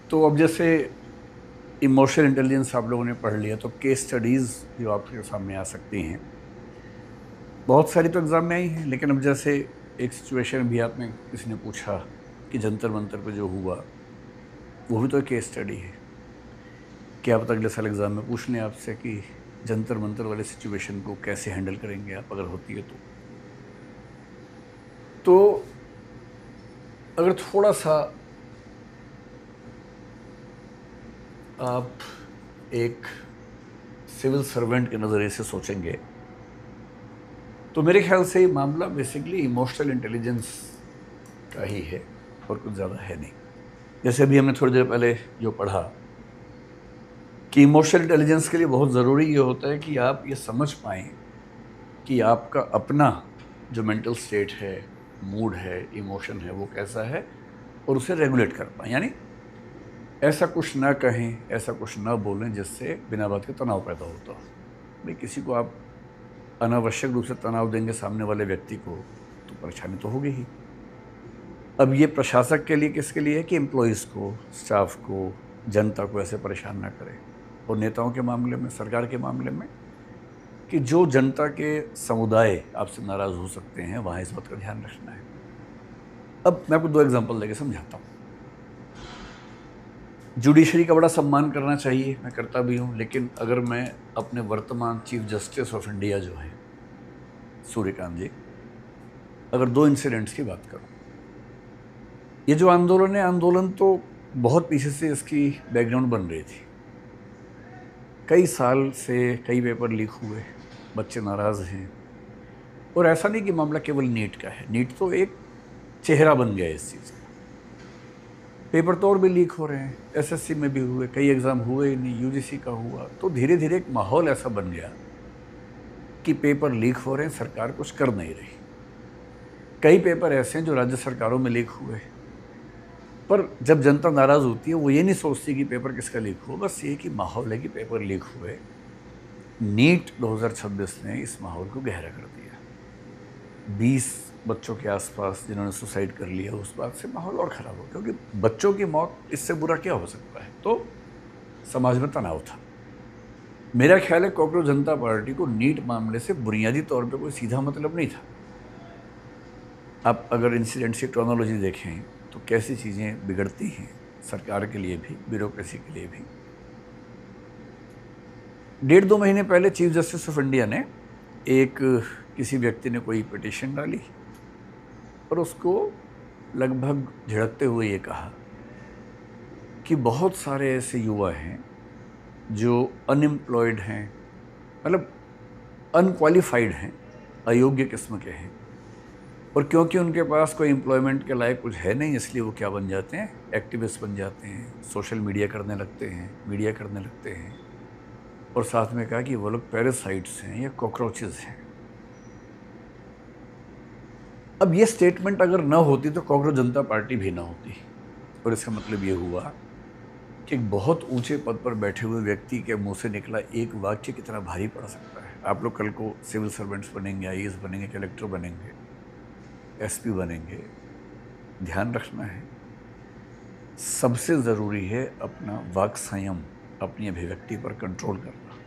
तो अब जैसे इमोशनल इंटेलिजेंस आप लोगों ने पढ़ लिया, तो केस स्टडीज़ जो आपके सामने आ सकती हैं, बहुत सारी तो एग्ज़ाम में आई हैं, लेकिन अब जैसे एक सिचुएशन भी आपने किसी ने पूछा कि जंतर मंतर पे जो हुआ, वो भी तो एक केस स्टडी है। क्या पता अगले साल एग्ज़ाम में पूछ लें आपसे कि जंतर मंतर वाले सिचुएशन को कैसे हैंडल करेंगे आप, अगर होती है तो अगर थोड़ा सा आप एक सिविल सर्वेंट के नज़रिए से सोचेंगे तो मेरे ख्याल से ये मामला बेसिकली इमोशनल इंटेलिजेंस का ही है और कुछ ज़्यादा है नहीं। जैसे अभी हमने थोड़ी देर पहले जो पढ़ा कि इमोशनल इंटेलिजेंस के लिए बहुत ज़रूरी ये होता है कि आप ये समझ पाएँ कि आपका अपना जो मेंटल स्टेट है, मूड है, इमोशन है, वो कैसा है और उसे रेगुलेट कर पाएँ। यानी ऐसा कुछ ना कहें, ऐसा कुछ ना बोलें जिससे बिना बात के तनाव पैदा होता हो। भाई किसी को आप अनावश्यक रूप से तनाव देंगे सामने वाले व्यक्ति को, तो परेशानी तो होगी ही। अब ये प्रशासक के लिए किसके लिए है कि एम्प्लॉइज़ को, स्टाफ को, जनता को ऐसे परेशान ना करें। और नेताओं के मामले में, सरकार के मामले में, कि जो जनता के समुदाय आपसे नाराज़ हो सकते हैं, वहाँ इस बात का ध्यान रखना है। अब मैं आपको 2 एग्जांपल देके समझाता हूँ। जुडिशरी का बड़ा सम्मान करना चाहिए, मैं करता भी हूँ, लेकिन अगर मैं अपने वर्तमान चीफ जस्टिस ऑफ इंडिया जो हैं सूर्यकांत जी, अगर 2 इंसिडेंट्स की बात करूँ, ये जो आंदोलन है, आंदोलन तो बहुत पीछे से इसकी बैकग्राउंड बन रही थी। कई साल से कई पेपर लीक हुए, बच्चे नाराज़ हैं। और ऐसा नहीं कि मामला केवल नीट का है, नीट तो एक चेहरा बन गया इस चीज़ का। पेपर तो और भी लीक हो रहे हैं, एसएससी में भी हुए, कई एग्ज़ाम हुए ही नहीं, यूजीसी का हुआ। तो धीरे धीरे एक माहौल ऐसा बन गया कि पेपर लीक हो रहे हैं, सरकार कुछ कर नहीं रही। कई पेपर ऐसे हैं जो राज्य सरकारों में लीक हुए, पर जब जनता नाराज़ होती है वो ये नहीं सोचती कि पेपर किसका लीक हो, बस ये कि माहौल है कि पेपर लीक हुए। नीट 2026 ने इस माहौल को गहरा कर दिया। 20 बच्चों के आसपास जिन्होंने सुसाइड कर लिया, उस बात से माहौल और ख़राब हो, क्योंकि बच्चों की मौत इससे बुरा क्या हो सकता है। तो समाज में तनाव था। मेरा ख्याल है कॉकरोच जनता पार्टी को नीट मामले से बुनियादी तौर पे कोई सीधा मतलब नहीं था। आप अगर इंसिडेंट्स की क्रोनोलॉजी देखें तो कैसी चीज़ें बिगड़ती हैं सरकार के लिए भी, ब्यूरोक्रेसी के लिए भी। 1.5-2 महीने पहले चीफ जस्टिस ऑफ इंडिया ने किसी व्यक्ति ने कोई पिटीशन डाली और उसको लगभग झिड़कते हुए ये कहा कि बहुत सारे ऐसे युवा हैं जो अनएम्प्लॉयड हैं, मतलब अनक्वालिफाइड हैं, अयोग्य किस्म के हैं, और क्योंकि उनके पास कोई एम्प्लॉयमेंट के लायक कुछ है नहीं, इसलिए वो क्या बन जाते हैं, एक्टिविस्ट बन जाते हैं, सोशल मीडिया करने लगते हैं, मीडिया करने लगते हैं। और साथ में कहा कि वो लोग पैरासाइट्स हैं या कॉकरोचेस हैं। अब ये स्टेटमेंट अगर ना होती तो कॉकरोच जनता पार्टी भी ना होती। और इसका मतलब ये हुआ कि एक बहुत ऊंचे पद पर बैठे हुए व्यक्ति के मुंह से निकला एक वाक्य कितना भारी पड़ सकता है। आप लोग कल को सिविल सर्वेंट्स बनेंगे, आईएएस बनेंगे, कलेक्टर बनेंगे, एसपी बनेंगे। ध्यान रखना है, सबसे ज़रूरी है अपना वाक संयम, अपनी अभिव्यक्ति पर कंट्रोल करना।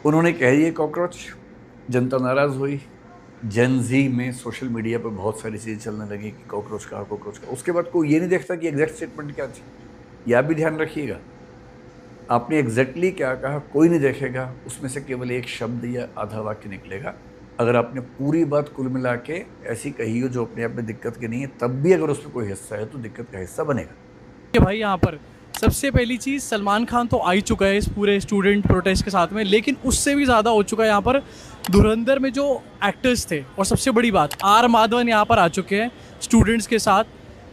उन्होंने कह दिया कॉकरोच, जनता नाराज़ हुई। जेन जी में सोशल मीडिया पर बहुत सारी चीज़ें चलने लगी कि कॉकरोच कहा, कॉकरोच कहा। उसके बाद कोई ये नहीं देखता कि एग्जैक्ट स्टेटमेंट क्या थी। यह भी ध्यान रखिएगा, आपने एग्जैक्टली क्या कहा कोई नहीं देखेगा, उसमें से केवल एक शब्द या आधा वाक्य निकलेगा। अगर आपने पूरी बात कुल मिला के ऐसी कही हो जो अपने आप में दिक्कत की नहीं है, तब भी अगर उसमें कोई हिस्सा है तो दिक्कत का हिस्सा बनेगा। भाई यहाँ पर सबसे पहली चीज़, सलमान खान तो आ ही चुका है इस पूरे स्टूडेंट प्रोटेस्ट के साथ में, लेकिन उससे भी ज़्यादा हो चुका है यहाँ पर धुरंधर में जो एक्टर्स थे। और सबसे बड़ी बात, आर माधवन यहाँ पर आ चुके हैं स्टूडेंट्स के साथ।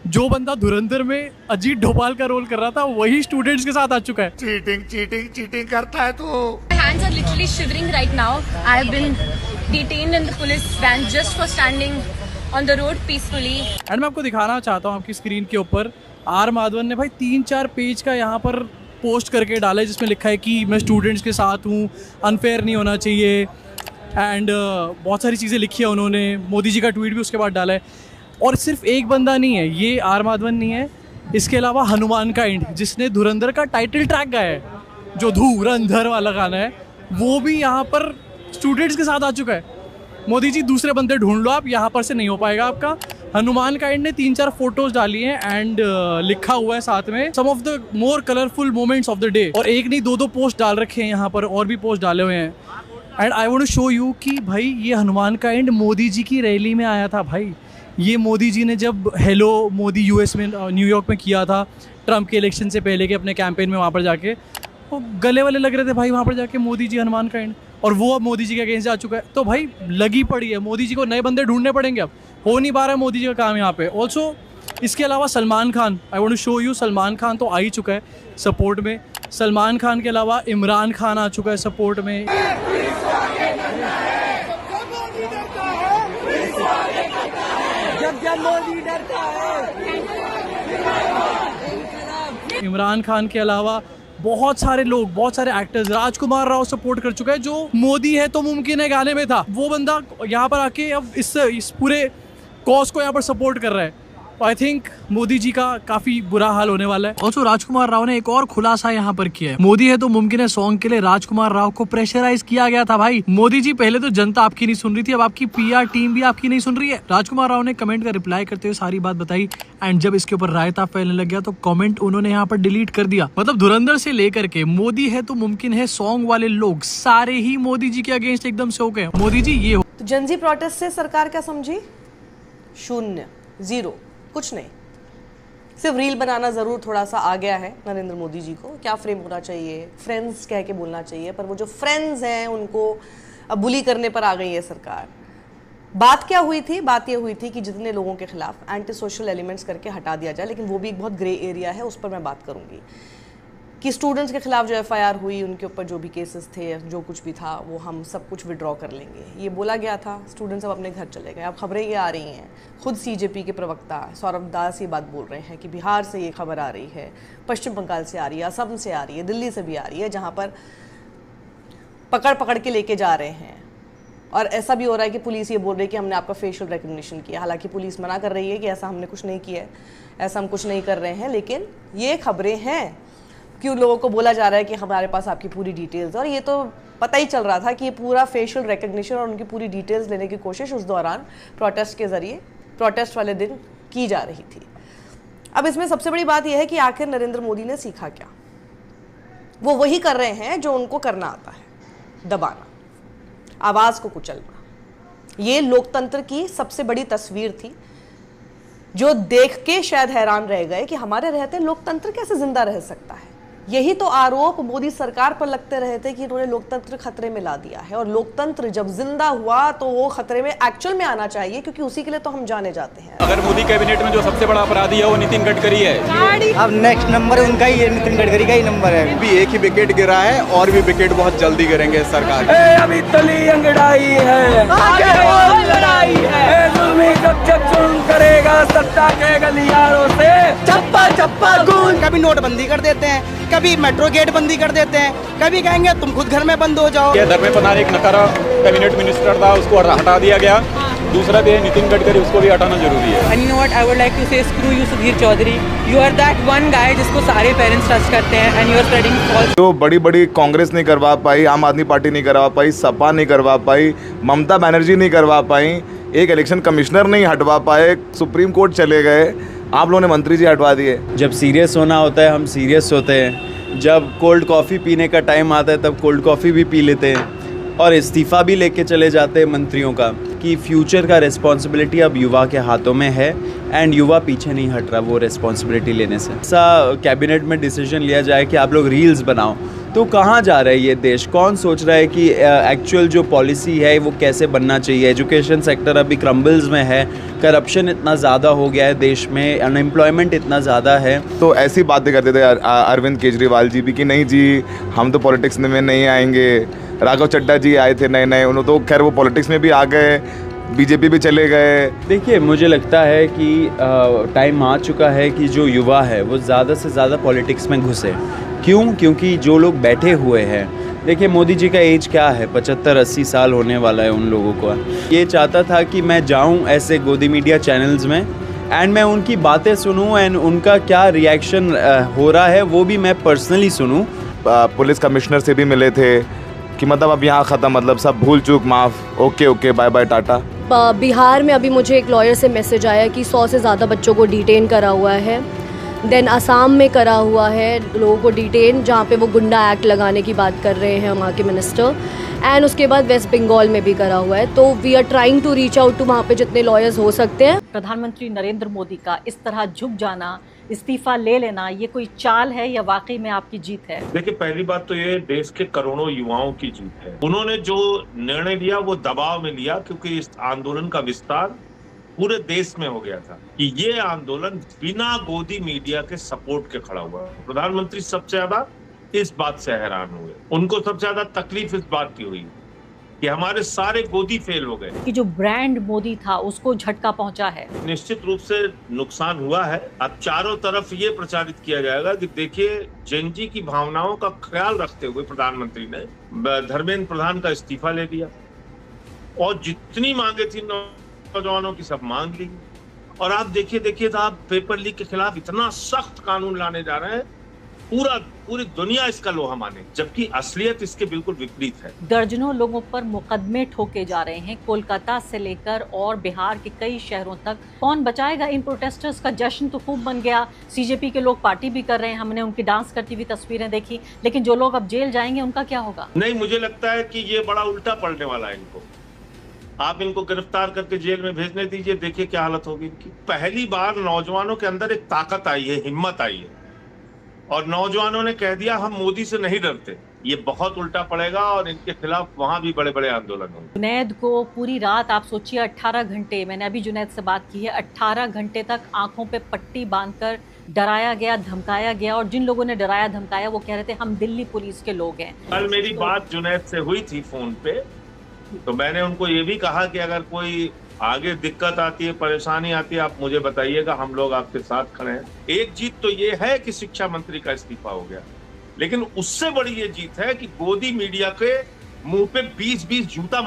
जो बंदा धुरंधर में अजीत डोभाल का रोल कर रहा था वही स्टूडेंट्स के साथ आ चुका है। चीटिंग करता है तो। My hands are literally shivering right now. I have been detained in the police van just for standing on the road peacefully. And मैं आपको दिखाना चाहता हूँ आपकी स्क्रीन के ऊपर, आर माधवन ने भाई 3-4 पेज का यहाँ पर पोस्ट करके डाला है जिसमें लिखा है कि मैं स्टूडेंट्स के साथ हूँ, अनफेयर नहीं होना चाहिए, एंड बहुत सारी चीज़ें लिखी है उन्होंने। मोदी जी का ट्वीट भी उसके बाद डाला है। और सिर्फ एक बंदा नहीं है, ये आर माधवन नहीं है, इसके अलावा हनुमान काइंड जिसने धुरंधर का टाइटल ट्रैक गाया है, जो धुरंधर वाला गाना है, वो भी यहाँ पर स्टूडेंट्स के साथ आ चुका है। मोदी जी दूसरे बंदे ढूंढ लो आप, यहाँ पर से नहीं हो पाएगा आपका। हनुमान काइंड ने 3-4 फोटोज डाली हैं एंड लिखा हुआ है साथ में some of the more colourful moments of the day. और एक नहीं 2-2 पोस्ट डाल रखे हैं यहाँ पर, और भी पोस्ट डाले हुए हैं। And I want to show you कि भाई ये हनुमान काइंड मोदी जी की रैली में आया था भाई। ये मोदी जी ने जब हेलो मोदी यूएस में न्यूयॉर्क में किया था ट्रम्प के इलेक्शन से पहले के अपने कैंपेन में, वहाँ पर जाके वो गले वाले लग रहे थे भाई वहाँ पर जाके मोदी जी हनुमान काइंड। और वो अब मोदी जी के अगेंस्ट जा चुका है, तो भाई लगी पड़ी है। मोदी जी को नए बंदे ढूंढने पड़ेंगे, अब हो नहीं पा रहा है मोदी जी का काम यहाँ पे। ऑल्सो इसके अलावा Salman Khan, I want to show you, Salman Khan तो आ ही चुका है सपोर्ट में। सलमान खान के अलावा इमरान खान आ चुका है सपोर्ट में। इमरान खान के अलावा बहुत सारे लोग, बहुत सारे एक्टर्स, राजकुमार राव सपोर्ट कर चुका है जो मोदी है तो मुमकिन है गाने में था। वो बंदा यहाँ पर आके अब इस पूरे कॉज को यहाँ पर सपोर्ट कर रहा है। आई थिंक मोदी जी का काफी बुरा हाल होने वाला है। ऑल्सो राजकुमार राव ने एक और खुलासा यहाँ पर किया है। मोदी है तो मुमकिन है सॉन्ग के लिए राजकुमार राव को प्रेशराइज किया गया था भाई। मोदी जी पहले तो जनता आपकी नहीं सुन रही थी, अब आपकी पीआर टीम भी आपकी नहीं सुन रही है। राजकुमार राव ने कमेंट का रिप्लाई करते हुए सारी बात बताई एंड जब इसके ऊपर रायता फैलने लग गया तो कमेंट उन्होंने यहाँ पर डिलीट कर दिया। मतलब धुरंधर से लेकर के मोदी है तो मुमकिन है सॉन्ग वाले लोग सारे ही मोदी जी के अगेंस्ट एकदम से हो गए। मोदी जी ये हो तो जनजी प्रोटेस्ट से सरकार क्या समझी? शून्य, जीरो, कुछ नहीं। सिर्फ रील बनाना ज़रूर थोड़ा सा आ गया है नरेंद्र मोदी जी को। क्या फ्रेम होना चाहिए, फ्रेंड्स कह के बोलना चाहिए, पर वो जो फ्रेंड्स हैं उनको अब बुली करने पर आ गई है सरकार। बात क्या हुई थी? बात ये हुई थी कि जितने लोगों के खिलाफ एंटी सोशल एलिमेंट्स करके हटा दिया जाए, लेकिन वो भी एक बहुत ग्रे एरिया है, उस पर मैं बात करूंगी कि स्टूडेंट्स के खिलाफ जो एफआईआर हुई, उनके ऊपर जो भी केसेस थे, जो कुछ भी था, वो हम सब कुछ विड्रॉ कर लेंगे, ये बोला गया था। स्टूडेंट्स अब अपने घर चले गए। अब खबरें ये आ रही हैं, खुद सीजेपी के प्रवक्ता सौरभ दास ये बात बोल रहे हैं कि बिहार से ये खबर आ रही है, पश्चिम बंगाल से आ रही है, असम से आ रही है, दिल्ली से भी आ रही है, जहाँ पर पकड़ के लेके जा रहे हैं। और ऐसा भी हो रहा है कि पुलिस ये बोल रही है कि हमने आपका फेशियल रिकग्निशन किया। हालांकि पुलिस मना कर रही है कि ऐसा हमने कुछ नहीं किया है, ऐसा हम कुछ नहीं कर रहे हैं, लेकिन ये खबरें हैं कि उन लोगों को बोला जा रहा है कि हमारे पास आपकी पूरी डिटेल्स। और ये तो पता ही चल रहा था कि ये पूरा फेशियल रिकग्निशन और उनकी पूरी डिटेल्स लेने की कोशिश उस दौरान प्रोटेस्ट के ज़रिए, प्रोटेस्ट वाले दिन की जा रही थी। अब इसमें सबसे बड़ी बात यह है कि आखिर नरेंद्र मोदी ने सीखा क्या? वो वही कर रहे हैं जो उनको करना आता है, दबाना, आवाज़ को कुचलना। ये लोकतंत्र की सबसे बड़ी तस्वीर थी जो देख के शायद हैरान रह गए कि हमारे रहते लोकतंत्र कैसे जिंदा रह सकता है। यही तो आरोप मोदी सरकार पर लगते रहे थे कि इन्होंने लोकतंत्र खतरे में ला दिया है। और लोकतंत्र जब जिंदा हुआ तो वो खतरे में एक्चुअल में आना चाहिए, क्योंकि उसी के लिए तो हम जाने जाते हैं। अगर मोदी कैबिनेट में जो सबसे बड़ा अपराधी है वो नितिन गडकरी है। अब नेक्स्ट नंबर उनका ही है, नितिन गडकरी का ही नंबर है। भी एक ही विकेट गिरा है और भी विकेट बहुत जल्दी गिरेंगे सरकार। अभी तली अंगड़ाई है, आगे और लड़ाई है, जुल्मी जब करेगा सत्ता के गलियारों से चप्पा चप्पा गूंज। कभी नोटबंदी कर देते हैं, कभी मेट्रो गेट बंदी कर देते हैं, कभी कहेंगे तुम खुद घर में बंद हो जाओ। धर्मेंद्र प्रधान एक नकारा कैबिनेट मिनिस्टर था, उसको हटा दिया गया। दूसरा भी है नितिन गडकरी, उसको भी हटाना जरूरी है। And you know what, I would like to say screw you Sudhir Chaudhary, you are that one guy जिसको सारे पेरेंट्स ट्रस्ट करते हैं and you are spreading false। जो बड़ी बड़ी कांग्रेस नहीं करवा पाई, आम आदमी पार्टी नहीं करवा पाई, सपा नहीं करवा पाई, ममता बनर्जी नहीं करवा पाई, एक इलेक्शन कमिश्नर नहीं हटवा पाए, सुप्रीम कोर्ट चले गए, आप लोगों ने मंत्री जी हटवा दिए। जब सीरियस होना होता है हम सीरियस होते हैं, जब कोल्ड कॉफ़ी पीने का टाइम आता है तब कोल्ड कॉफ़ी भी पी लेते हैं और इस्तीफ़ा भी लेके चले जाते हैं मंत्रियों का कि फ्यूचर का रिस्पॉन्सिबिलिटी अब युवा के हाथों में है एंड युवा पीछे नहीं हट रहा वो रिस्पॉन्सिबिलिटी लेने से। ऐसा कैबिनेट में डिसीजन लिया जाए कि आप लोग रील्स बनाओ, तो कहाँ जा रहा है ये देश? कौन सोच रहा है कि एक्चुअल जो पॉलिसी है वो कैसे बनना चाहिए? एजुकेशन सेक्टर अभी क्रम्बल्स में है, करप्शन इतना ज़्यादा हो गया है देश में, अनएम्प्लॉयमेंट इतना ज़्यादा है। तो ऐसी बातें करते थे अरविंद केजरीवाल जी भी कि नहीं जी हम तो पॉलिटिक्स में नहीं आएंगे। राघव चड्ढा जी आए थे नए, उन्होंने तो खैर वो पॉलिटिक्स में भी आ गए, बीजेपी भी चले गए। देखिए मुझे लगता है कि टाइम आ चुका है कि जो युवा है वो ज़्यादा से ज़्यादा पॉलिटिक्स में घुसे। क्यों? क्योंकि जो लोग बैठे हुए हैं, देखिए मोदी जी का एज क्या है, 75-80 साल होने वाला है उन लोगों को। ये चाहता था कि मैं जाऊं ऐसे गोदी मीडिया चैनल्स में एंड मैं उनकी बातें सुनूं एंड उनका क्या रिएक्शन हो रहा है वो भी मैं पर्सनली सुनूं। पुलिस कमिश्नर से भी मिले थे कि मतलब अब यहाँ ख़त्म, मतलब सब भूल चूक माफ़, okay okay bye bye tata. Bihar में अभी मुझे एक लॉयर से मैसेज आया कि 100 से ज़्यादा बच्चों को डिटेन करा हुआ है। देन असम में करा हुआ है लोगों को डिटेन, जहाँ पे वो गुंडा एक्ट लगाने की बात कर रहे हैं वहाँ के मिनिस्टर। एंड उसके बाद वेस्ट बंगाल में भी करा हुआ है। तो we are trying to reach out to वहाँ पे जितने लॉयर्स हो सकते हैं। प्रधानमंत्री नरेंद्र मोदी का इस तरह झुक जाना, इस्तीफा ले लेना, ये कोई चाल है या वाकई में आपकी जीत है? देखिए, पहली बात तो ये देश के करोड़ों युवाओं की जीत है। उन्होंने जो निर्णय लिया वो दबाव में लिया, क्योंकि इस आंदोलन का विस्तार पूरे देश में हो गया था कि ये आंदोलन बिना गोदी मीडिया के सपोर्ट के खड़ा हुआ। प्रधानमंत्री सबसे ज्यादा इस बात से हैरान हुए, उनको सबसे ज्यादा तकलीफ इस बात की हुई कि हमारे सारे गोदी फेल हो गए। कि जो ब्रांड मोदी था उसको झटका पहुंचा है। निश्चित रूप से नुकसान हुआ है। अब चारों तरफ ये प्रचारित किया जाएगा कि देखिए, जेनजी की भावनाओं का ख्याल रखते हुए प्रधानमंत्री ने धर्मेंद्र प्रधान का इस्तीफा ले लिया और जितनी मांगे थी नौजवानों की सब मांग ली। और आप देखिए तो आप पेपर लीक के खिलाफ इतना सख्त कानून लाने जा रहे हैं, पूरी दुनिया इसका लोहा माने, जबकि असलियत इसके बिल्कुल विपरीत है। दर्जनों लोगों पर मुकदमे ठोके जा रहे हैं, कोलकाता से लेकर और बिहार के कई शहरों तक। कौन बचाएगा इन प्रोटेस्टर्स का? जश्न तो खूब बन गया, सीजेपी के लोग पार्टी भी कर रहे हैं, हमने उनकी डांस करती हुई तस्वीरें देखी, लेकिन जो लोग अब जेल जाएंगे उनका क्या होगा? नहीं, मुझे लगता है कि ये बड़ा उल्टा पड़ने वाला है इनको। आप इनको गिरफ्तार करके जेल में भेजने दीजिए, देखिए क्या हालत होगी इनकी। पहली बार नौजवानों के अंदर एक ताकत आई है, हिम्मत आई है, और नौजवानों ने कह दिया हम मोदी से नहीं डरते। ये बहुत उल्टा पड़ेगा और इनके खिलाफ वहां भी बड़े बड़े आंदोलन होंगे। जुनैद को पूरी रात, आप सोचिए 18 घंटे, मैंने अभी जुनैद से बात की है, 18 घंटे तक आंखों पे पट्टी बांधकर डराया गया, धमकाया गया। और जिन लोगों ने डराया धमकाया वो कह रहे थे हम दिल्ली पुलिस के लोग हैं। कल मेरी बात जुनैद से हुई थी फोन पे, तो मैंने उनको ये भी कहा कि अगर कोई आगे दिक्कत आती है, परेशानी आती है, आप मुझे बताइएगा, हम लोग आपके साथ खड़े हैं। एक जीत तो ये है कि शिक्षा मंत्री का इस्तीफा हो गया, लेकिन उससे बड़ी ये जीत है कि गोदी मीडिया के मुंह पे 20-20 जूता